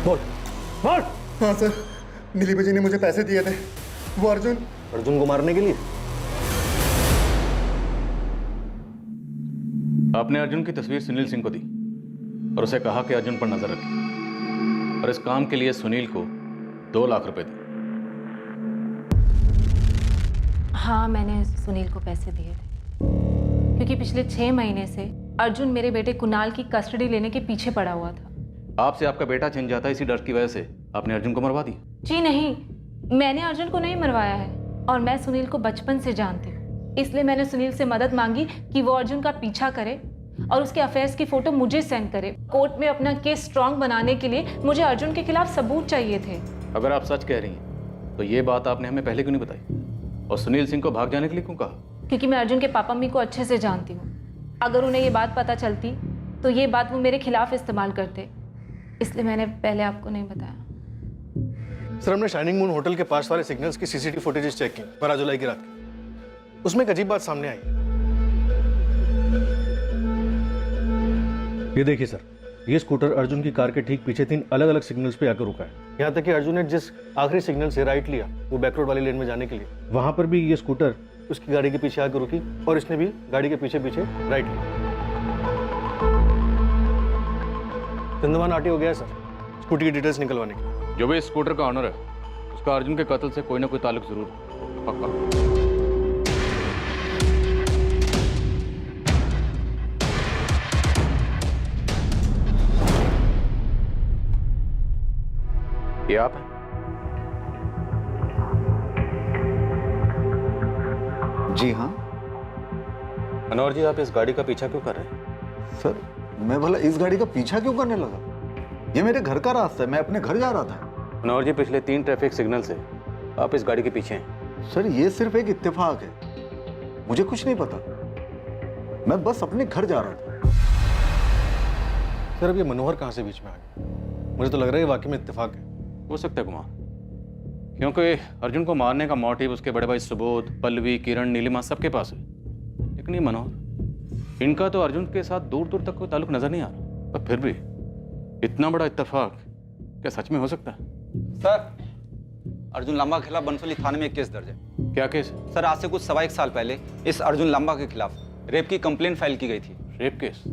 बोल बोल। हाँ सर, नीलिमा जी ने मुझे पैसे दिए थे, वो अर्जुन को मारने के लिए। आपने अर्जुन की तस्वीर सुनील सिंह को दी और उसे कहा कि अर्जुन पर नजर रखें, और इस काम के लिए सुनील को 2 लाख रुपए दिए। हाँ, मैंने सुनील को पैसे दिए थे क्योंकि पिछले 6 महीने से अर्जुन मेरे बेटे कुणाल की कस्टडी लेने के पीछे पड़ा हुआ था। आपसे आपका बेटा छिन जाता, इसी डर की वजह से आपने अर्जुन को मरवा दिया। जी नहीं, मैंने अर्जुन को नहीं मरवाया है, और मैं सुनील को बचपन से जानती हूँ। इसलिए मैंने सुनील से मदद मांगी कि वो अर्जुन का पीछा करे और उसके अफेयर्स की फोटो मुझे सेंड करे। कोर्ट में अपना केस स्ट्रांग बनाने के लिए मुझे अर्जुन के खिलाफ सबूत चाहिए थे। अगर आप सच कह रही हैं तो ये बात आपने हमें पहले क्यों नहीं बताई, और सुनील सिंह को भाग जाने के लिए क्यों कहा? क्योंकि मैं अर्जुन के पापा मम्मी को अच्छे से जानती हूँ। अगर उन्हें ये बात पता चलती तो ये बात वो मेरे खिलाफ इस्तेमाल करते, इसलिए मैंने पहले आपको नहीं बताया। सर, हमने शाइनिंग मून होटल के पास वाले सिग्नल्स की सीसीटीवी फुटेजेस चेक की 12 जुलाई की रात की। उसमें एक अजीब बात सामने आई। ये देखिए सर, ये स्कूटर अर्जुन की कार के ठीक पीछे 3 अलग अलग सिग्नल्स पे आकर रुका है। यहाँ तक कि अर्जुन ने जिस आखिरी सिग्नल से राइट लिया वो बैक रोड वाली लेन में जाने के लिए, वहां पर भी ये स्कूटर उसकी गाड़ी के पीछे आकर रुकी और इसने भी गाड़ी के पीछे पीछे राइट लिया। चंदमान आटी हो गया है सर स्कूटी की डिटेल्स निकलवाने की। जो भी इस स्कूटर का ऑनर है उसका अर्जुन के कत्ल से कोई ना कोई ताल्लुक जरूर है, पक्का। ये आप हैं? जी हाँ। मनोहर जी, आप इस गाड़ी का पीछा क्यों कर रहे हैं? सर, मैं भला इस गाड़ी का पीछा क्यों करने लगा? ये मेरे घर का रास्ता है, मैं अपने घर जा रहा था। मनोहर जी, पिछले 3 ट्रैफिक सिग्नल से आप इस गाड़ी के पीछे हैं। सर, ये सिर्फ एक इत्तेफाक है, मुझे कुछ नहीं पता, मैं बस अपने घर जा रहा था। सर, अब ये मनोहर कहाँ से बीच में आ गया? मुझे तो लग रहा है वाकई में इत्तेफाक है। हो सकता है कुमार, क्योंकि अर्जुन को मारने का मोटिव उसके बड़े भाई सुबोध, पल्लवी, किरण, नीलिमा सबके पास है, लेकिन ये मनोहर, इनका तो अर्जुन के साथ दूर दूर तक कोई ताल्लुक नजर नहीं आ रहा। पर फिर भी इतना बड़ा इत्तेफाक क्या सच में हो सकता है? सर, अर्जुन लांबा के खिलाफ बनसोली थाने में एक केस दर्ज है। क्या केस है? सर, आज से कुछ 1.25 साल पहले इस अर्जुन लांबा के खिलाफ रेप की कंप्लेंट फाइल की गई थी। Rape case?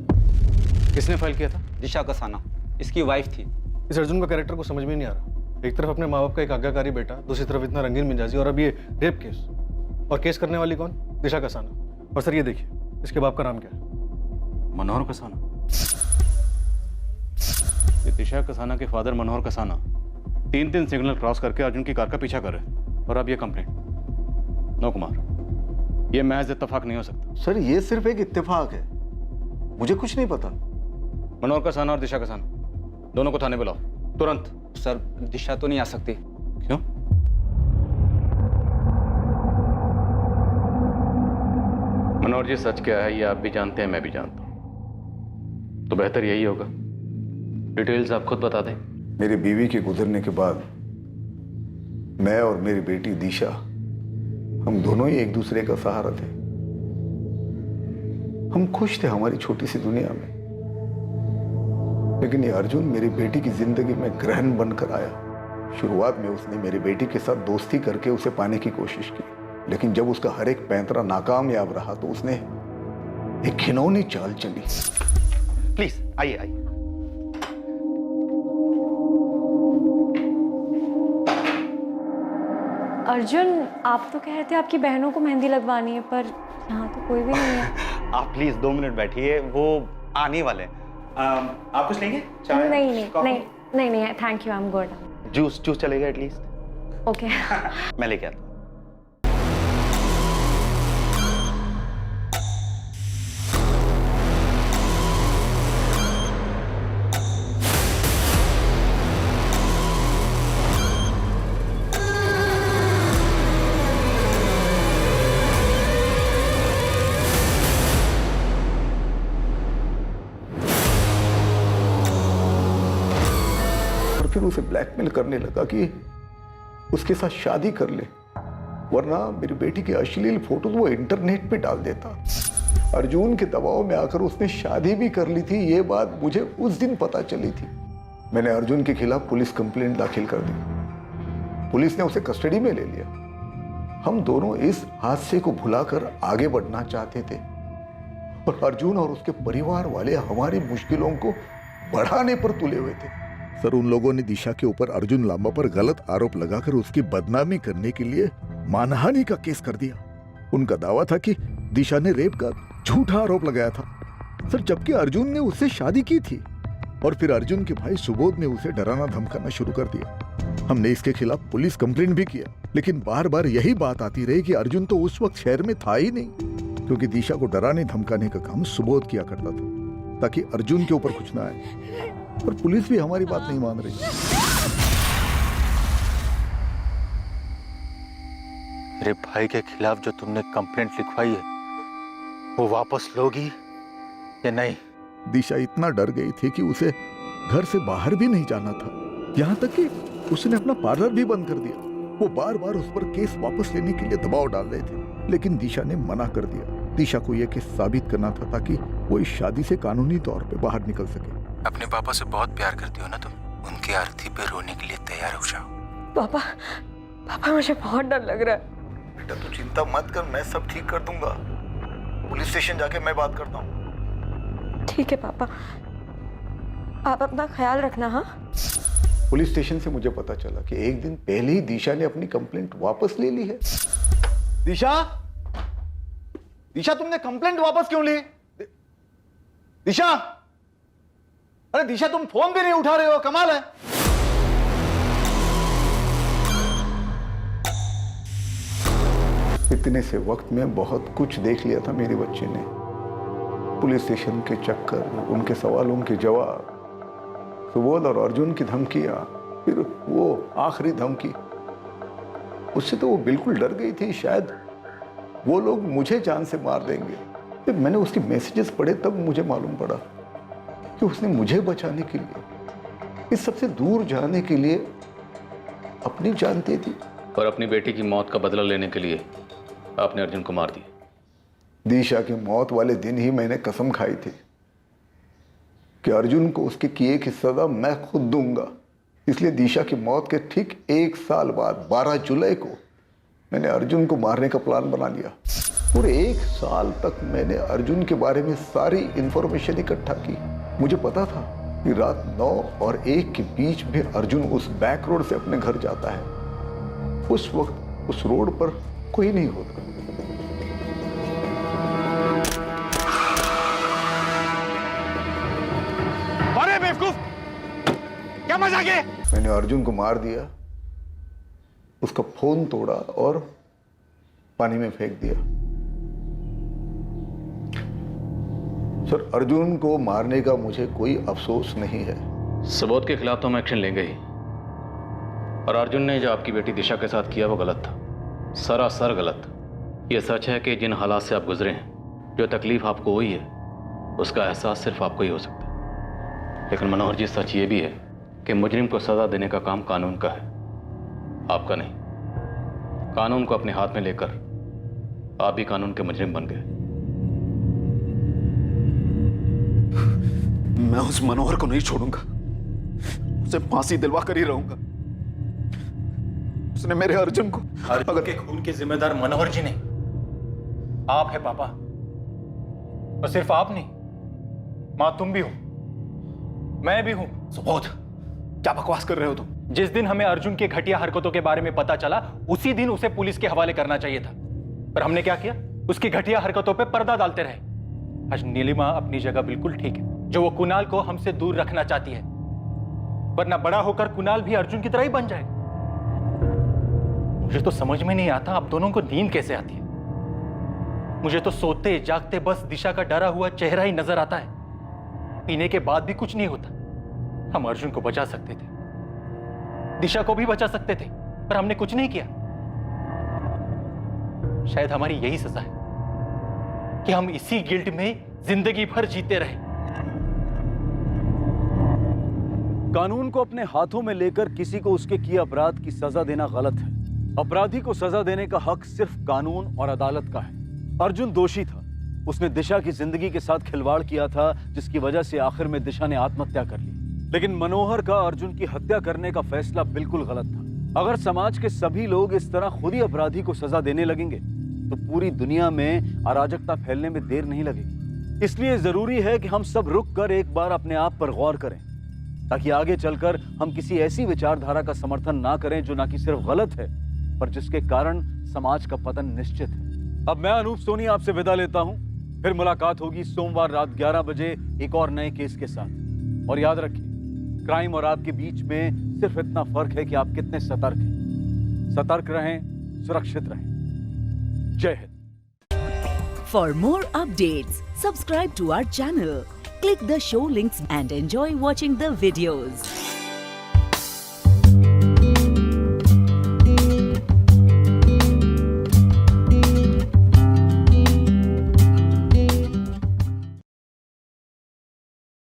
किसने फाइल किया था? दिशा कसाना, इसकी वाइफ थी। इस अर्जुन का कैरेक्टर को समझ में नहीं आ रहा। एक तरफ अपने माँ बाप का एक आज्ञाकारी बेटा, दूसरी तरफ इतना रंगीन मिजाजी, और अब ये रेप केस। और केस करने वाली कौन? दिशा कसाना। और सर ये देखिए, इसके बाप का नाम क्या है? मनोहर कसाना। ये दिशा कसाना के फादर मनोहर कसाना 3 सिग्नल क्रॉस करके अर्जुन की कार का पीछा कर रहे हैं, और अब ये कंप्लेंट। नो कुमार, ये महज इत्तेफाक नहीं हो सकता। सर, ये सिर्फ एक इत्तेफाक है, मुझे कुछ नहीं पता। मनोहर कसाना और दिशा कसाना दोनों को थाने बुलाओ तुरंत। सर, दिशा तो नहीं आ सकती। क्यों? मनोहर जी, सच क्या है ये आप भी जानते हैं, मैं भी जानता हूं, तो बेहतर यही होगा डिटेल्स आप खुद बता दें। मेरी बीवी के गुजरने के बाद मैं और मेरी बेटी दिशा, हम दोनों ही एक दूसरे का सहारा थे। हम खुश थे हमारी छोटी सी दुनिया में, लेकिन ये अर्जुन मेरी बेटी की जिंदगी में ग्रहण बनकर आया। शुरुआत में उसने मेरी बेटी के साथ दोस्ती करके उसे पाने की कोशिश की, लेकिन जब उसका हर एक पैंतरा नाकामयाब रहा तो उसने एक घिनौनी चाल चली। प्लीज आइए आइए। अर्जुन, आप तो कह रहे थे आपकी बहनों को मेहंदी लगवानी है, पर यहाँ तो कोई भी नहीं है। आप प्लीज 2 मिनट बैठिए, वो आने वाले हैं। आप कुछ लेंगे? चाय? नहीं, thank you, I am good. Juice चलेगा एटलीस्ट? ओके। मैं लेके आता हूँ। फिर उसे ब्लैकमेल करने लगा कि उसके साथ शादी कर ले, वरना मेरी बेटी की अश्लील फोटो वो इंटरनेट पे डाल देता। अर्जुन के दबाव में आकर उसने शादी भी कर ली थी, ये बात मुझे उस दिन पता चली थी। मैंने अर्जुन के खिलाफ पुलिस कंप्लेंट दाखिल कर दी। पुलिस ने उसे कस्टडी में ले लिया। हम दोनों इस हादसे को भुलाकर आगे बढ़ना चाहते थे और अर्जुन और उसके परिवार वाले हमारी मुश्किलों को बढ़ाने पर तुले हुए थे। सर, उन लोगों ने दिशा के ऊपर अर्जुन लांबा पर गलत आरोप लगाकर उसकी बदनामी करने के लिए मानहानि का केस कर दिया। उनका दावा था कि दिशा ने रेप का झूठा आरोप लगाया था सर, जबकि अर्जुन ने उससे शादी की थी। और फिर अर्जुन के भाई सुबोध ने उसे डराना धमकाना शुरू कर दिया। हमने इसके खिलाफ पुलिस कंप्लेंट भी किया, लेकिन बार बार यही बात आती रही कि अर्जुन तो उस वक्त शहर में था ही नहीं, क्योंकि दिशा को डराने धमकाने का काम सुबोध किया करता था ताकि अर्जुन के ऊपर कुछ ना आए। और पुलिस भी हमारी बात नहीं मान रही। मेरे भाई के खिलाफ जो तुमने कंप्लेंट लिखवाई है वो वापस लोगी या नहीं? दिशा इतना डर गई थी कि उसे घर से बाहर भी नहीं जाना था, यहाँ तक कि उसने अपना पार्लर भी बंद कर दिया। वो बार बार उस पर केस वापस लेने के लिए दबाव डाल रहे थे, लेकिन दिशा ने मना कर दिया। दिशा को यह केस साबित करना था ताकि वो इस शादी से कानूनी तौर पे बाहर निकल सके। अपने पापा से बहुत प्यार करती हो ना तुम, उनकी अर्थी पे रोने के लिए तैयार हो जाओ। पापा, पापा मुझे बहुत डर लग रहा है। बेटा तू चिंता मत कर, मैं सब ठीक कर दूंगा। पुलिस स्टेशन जाके मैं बात करता हूँ। ठीक है पापा, आप अपना ख्याल रखना। हाँ, पुलिस स्टेशन से मुझे पता चला कि एक दिन पहले ही दिशा ने अपनी कंप्लेंट वापस ले ली है। दिशा, दिशा तुमने कंप्लेंट वापस क्यों ली? दिशा, अरे दिशा तुम फोन भी नहीं उठा रहे हो, कमाल है। इतने से वक्त में बहुत कुछ देख लिया था मेरे बच्चे ने। पुलिस स्टेशन के चक्कर, उनके सवालों के जवाब, सुबोध और अर्जुन की धमकियां, फिर वो आखिरी धमकी, उससे तो वो बिल्कुल डर गई थी। शायद वो लोग मुझे जान से मार देंगे। फिर मैंने उसकी मैसेजेस पढ़े, तब मुझे मालूम पड़ा कि उसने मुझे बचाने के लिए, इस सबसे दूर जाने के लिए अपनी जान दे दी। और अपनी बेटी की मौत का बदला लेने के लिए आपने अर्जुन को मार दिया। दिशा की मौत वाले दिन ही मैंने कसम खाई थी कि अर्जुन को उसके किए की सजा मैं खुद दूंगा। इसलिए दिशा की मौत के ठीक 1 साल बाद 12 जुलाई को मैंने अर्जुन को मारने का प्लान बना लिया। पूरे 1 साल तक मैंने अर्जुन के बारे में सारी इंफॉर्मेशन इकट्ठा की। मुझे पता था कि रात 9 और 1 के बीच में अर्जुन उस बैक रोड से अपने घर जाता है। उस वक्त उस रोड पर कोई नहीं होता। अरे बेवकूफ, क्या मजाक है? मैंने अर्जुन को मार दिया, उसका फोन तोड़ा और पानी में फेंक दिया। सर, अर्जुन को मारने का मुझे कोई अफसोस नहीं है। सुबोध के खिलाफ तो हम एक्शन लेंगे ही, और अर्जुन ने जो आपकी बेटी दिशा के साथ किया वो गलत था, सरासर गलत। ये सच है कि जिन हालात से आप गुजरे हैं, जो तकलीफ आपको हुई है, उसका एहसास सिर्फ आपको ही हो सकता है। लेकिन मनोहर जी, सच ये भी है कि मुजरिम को सजा देने का काम कानून का है, आपका नहीं। कानून को अपने हाथ में लेकर आप भी कानून के मुजरिम बन गए। मैं उस मनोहर को नहीं छोड़ूंगा, उसे फांसी दिलवा कर ही रहूंगा। उसने मेरे अर्जुन को, अर्जुन के खून के जिम्मेदार मनोहर जी नहीं, आप है पापा। और सिर्फ आप नहीं, मां तुम भी हो, मैं भी हूं। सुबोध, क्या बकवास कर रहे हो तुम? जिस दिन हमें अर्जुन की घटिया हरकतों के बारे में पता चला, उसी दिन उसे पुलिस के हवाले करना चाहिए था, पर हमने क्या किया? उसकी घटिया हरकतों पे पर्दा डालते रहे। आज नीलिमा अपनी जगह बिल्कुल ठीक है, जो वो कुणाल को हमसे दूर रखना चाहती है, वरना बड़ा होकर कुणाल भी अर्जुन की तरह ही बन जाएगा। मुझे तो समझ में नहीं आता आप दोनों को नींद कैसे आती है। मुझे तो सोते जागते बस दिशा का डरा हुआ चेहरा ही नजर आता है। पीने के बाद भी कुछ नहीं होता। हम अर्जुन को बचा सकते थे, दिशा को भी बचा सकते थे, पर हमने कुछ नहीं किया। शायद हमारी यही सजा है कि हम इसी गिल्ट में जिंदगी भर जीते रहे। कानून को अपने हाथों में लेकर किसी को उसके किए अपराध की सजा देना गलत है। अपराधी को सजा देने का हक सिर्फ कानून और अदालत का है। अर्जुन दोषी था। उसने दिशा की जिंदगी के साथ खिलवाड़ किया था, जिसकी वजह से आखिर में दिशा ने आत्महत्या कर ली। लेकिन मनोहर का अर्जुन की हत्या करने का फैसला बिल्कुल गलत था। अगर समाज के सभी लोग इस तरह खुद ही अपराधी को सजा देने लगेंगे तो पूरी दुनिया में अराजकता फैलने में देर नहीं लगेगी। इसलिए जरूरी है कि हम सब रुक कर एक बार अपने आप पर गौर करें, ताकि आगे चलकर हम किसी ऐसी विचारधारा का समर्थन ना करें जो ना कि सिर्फ गलत है, पर जिसके कारण समाज का पतन निश्चित है। अब मैं अनूप सोनी आपसे विदा लेता हूं। फिर मुलाकात होगी सोमवार रात 11 बजे एक और नए केस के साथ। और याद रखिए, क्राइम और आपके बीच में सिर्फ इतना फर्क है कि आप कितने सतर्क हैं। सतर्क रहें, सुरक्षित रहें। जय Hind. For more updates, subscribe to our channel, click the show links and enjoy watching the videos.